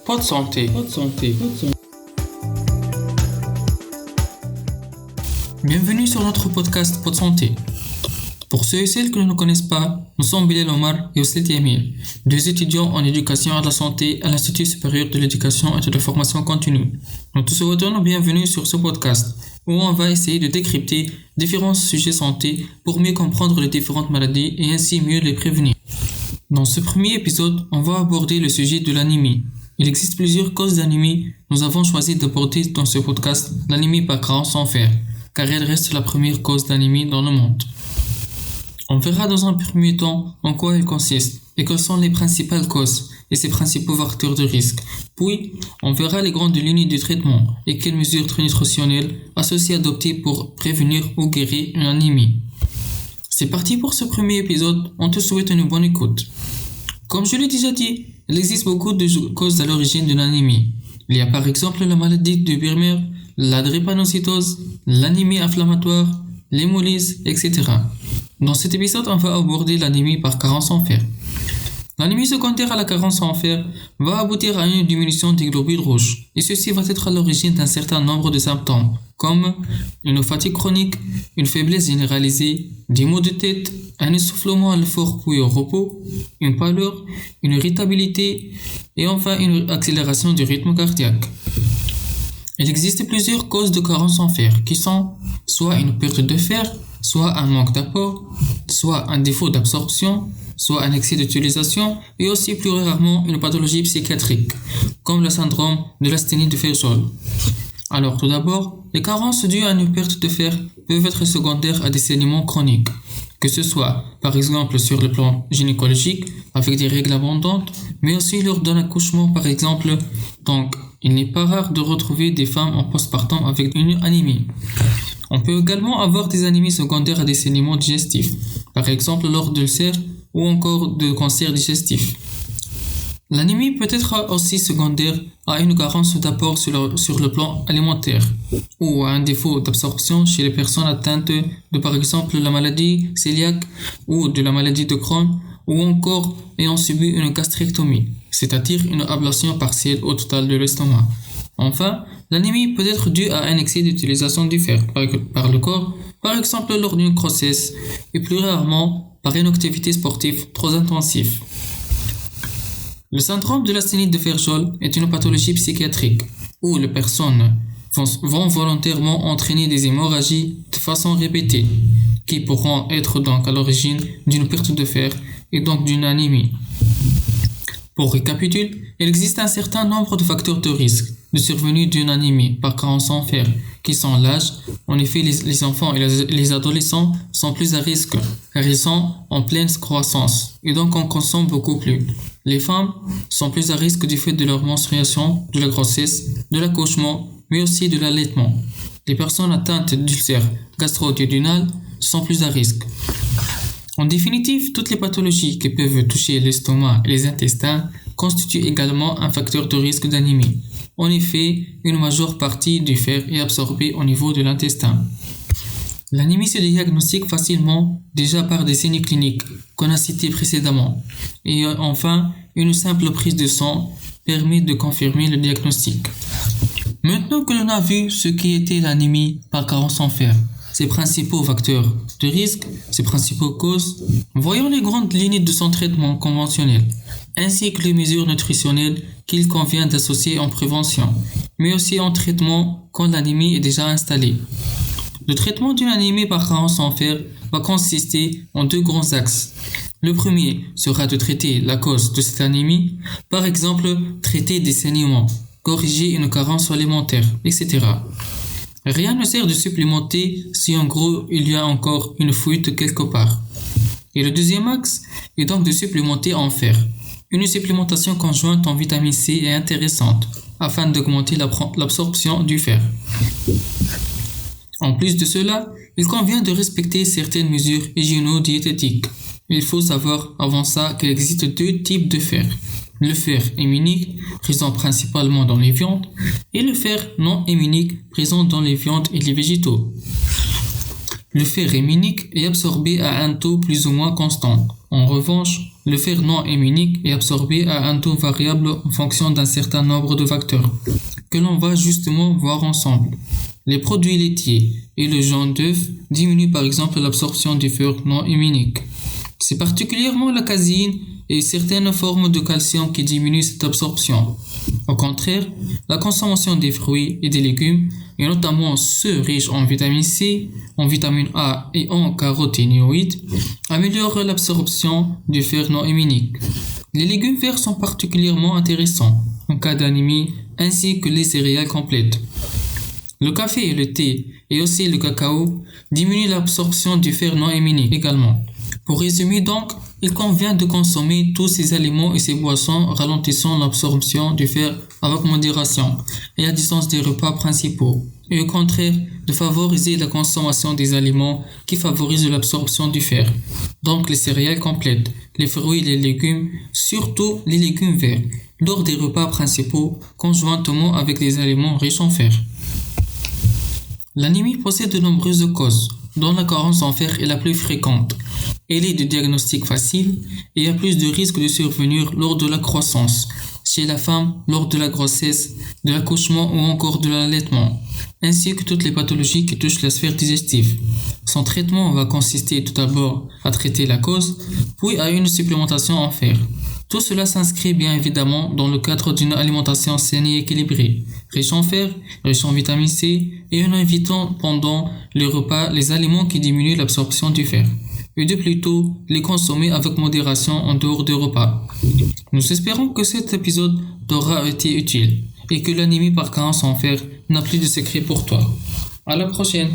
Pot de santé. Bienvenue sur notre podcast Pot de santé. Pour ceux et celles qui ne nous connaissent pas, nous sommes Bilal Omar et Ouslet Yamil, deux étudiants en éducation à la santé à l'Institut supérieur de l'éducation et de la formation continue. Nous te souhaitons la bienvenue sur ce podcast où on va essayer de décrypter différents sujets santé pour mieux comprendre les différentes maladies et ainsi mieux les prévenir. Dans ce premier épisode, on va aborder le sujet de l'anémie. Il existe plusieurs causes d'anémie. Nous avons choisi d'aborder dans ce podcast l'anémie par carence en fer, car elle reste la première cause d'anémie dans le monde. On verra dans un premier temps en quoi elle consiste et quelles sont les principales causes et ses principaux facteurs de risque. Puis, on verra les grandes lignes du traitement et quelles mesures nutritionnelles associées adopter pour prévenir ou guérir une anémie. C'est parti pour ce premier épisode, on te souhaite une bonne écoute. Comme je l'ai déjà dit, il existe beaucoup de causes à l'origine d'une anémie. Il y a par exemple la maladie de Birmer, la drépanocytose, l'anémie inflammatoire, l'hémolyse, etc. Dans cet épisode, on va aborder l'anémie par carence en fer. L'anémie secondaire à la carence en fer va aboutir à une diminution des globules rouges et ceci va être à l'origine d'un certain nombre de symptômes comme une fatigue chronique, une faiblesse généralisée, des maux de tête, un essoufflement à l'effort puis au repos, une pâleur, une irritabilité et enfin une accélération du rythme cardiaque. Il existe plusieurs causes de carence en fer qui sont soit une perte de fer, soit un manque d'apport, soit un défaut d'absorption, soit un excès d'utilisation et aussi plus rarement une pathologie psychiatrique, comme le syndrome de l'asthénie de Fer-Jolle. Alors tout d'abord, les carences dues à une perte de fer peuvent être secondaires à des saignements chroniques, que ce soit par exemple sur le plan gynécologique avec des règles abondantes, mais aussi lors d'un accouchement par exemple. Donc, il n'est pas rare de retrouver des femmes en postpartum avec une anémie. On peut également avoir des anémies secondaires à des saignements digestifs, par exemple lors d'ulcères ou encore de cancers digestifs. L'anémie peut être aussi secondaire à une carence d'apport sur le plan alimentaire ou à un défaut d'absorption chez les personnes atteintes de par exemple la maladie cœliaque ou de la maladie de Crohn ou encore ayant subi une gastrectomie, c'est-à-dire une ablation partielle ou totale de l'estomac. Enfin, l'anémie peut être due à un excès d'utilisation du fer par le corps, par exemple lors d'une grossesse et plus rarement par une activité sportive trop intensive. Le syndrome de l'asthénie de Fer-Jolle est une pathologie psychiatrique où les personnes vont volontairement entraîner des hémorragies de façon répétée qui pourront être donc à l'origine d'une perte de fer et donc d'une anémie. Pour récapituler, il existe un certain nombre de facteurs de risque de survenue d'une anémie par carence en fer qui sont l'âge. En effet, les enfants et les adolescents sont plus à risque car ils sont en pleine croissance et donc on consomme beaucoup plus. Les femmes sont plus à risque du fait de leur menstruation, de la grossesse, de l'accouchement, mais aussi de l'allaitement. Les personnes atteintes d'ulcères gastro-duodénal sont plus à risque. En définitive, toutes les pathologies qui peuvent toucher l'estomac et les intestins constituent également un facteur de risque d'anémie. En effet, une majeure partie du fer est absorbée au niveau de l'intestin. L'anémie se diagnostique facilement déjà par des signes cliniques qu'on a cités précédemment. Et enfin, une simple prise de sang permet de confirmer le diagnostic. Maintenant que l'on a vu ce qu'était l'anémie par carence en fer, ses principaux facteurs de risque, ses principaux causes, voyons les grandes lignes de son traitement conventionnel, ainsi que les mesures nutritionnelles qu'il convient d'associer en prévention, mais aussi en traitement quand l'anémie est déjà installée. Le traitement d'une anémie par carence en fer va consister en deux grands axes. Le premier sera de traiter la cause de cette anémie, par exemple traiter des saignements, corriger une carence alimentaire, etc. Rien ne sert de supplémenter si en gros il y a encore une fuite quelque part. Et le deuxième axe est donc de supplémenter en fer. Une supplémentation conjointe en vitamine C est intéressante afin d'augmenter l'absorption du fer. En plus de cela, il convient de respecter certaines mesures hygiéno-diététiques. Il faut savoir avant ça qu'il existe deux types de fer. Le fer héminique, présent principalement dans les viandes, et le fer non héminique, présent dans les viandes et les végétaux. Le fer héminique est absorbé à un taux plus ou moins constant, En revanche, le fer non héminique est absorbé à un taux variable en fonction d'un certain nombre de facteurs, que l'on va justement voir ensemble. Les produits laitiers et le jaune d'œuf diminuent par exemple l'absorption du fer non héminique. C'est particulièrement la caséine et certaines formes de calcium qui diminuent cette absorption. Au contraire, la consommation des fruits et des légumes, et notamment ceux riches en vitamine C, en vitamine A et en caroténoïdes, améliore l'absorption du fer non héminique. Les légumes verts sont particulièrement intéressants en cas d'anémie ainsi que les céréales complètes. Le café et le thé et aussi le cacao diminuent l'absorption du fer non héminique également. Pour résumer donc, il convient de consommer tous ces aliments et ces boissons ralentissant l'absorption du fer avec modération et à distance des repas principaux. Et au contraire, de favoriser la consommation des aliments qui favorisent l'absorption du fer. Donc les céréales complètes, les fruits et les légumes, surtout les légumes verts, lors des repas principaux conjointement avec les aliments riches en fer. L'anémie possède de nombreuses causes, dont la carence en fer est la plus fréquente. Elle est de diagnostic facile et a plus de risques de survenir lors de la croissance, chez la femme lors de la grossesse, de l'accouchement ou encore de l'allaitement, ainsi que toutes les pathologies qui touchent la sphère digestive. Son traitement va consister tout d'abord à traiter la cause, puis à une supplémentation en fer. Tout cela s'inscrit bien évidemment dans le cadre d'une alimentation saine et équilibrée, riche en fer, riche en vitamine C et en évitant pendant les repas les aliments qui diminuent l'absorption du fer, et de plutôt les consommer avec modération en dehors des repas. Nous espérons que cet épisode t'aura été utile et que l'anémie par carence en fer n'a plus de secret pour toi. À la prochaine!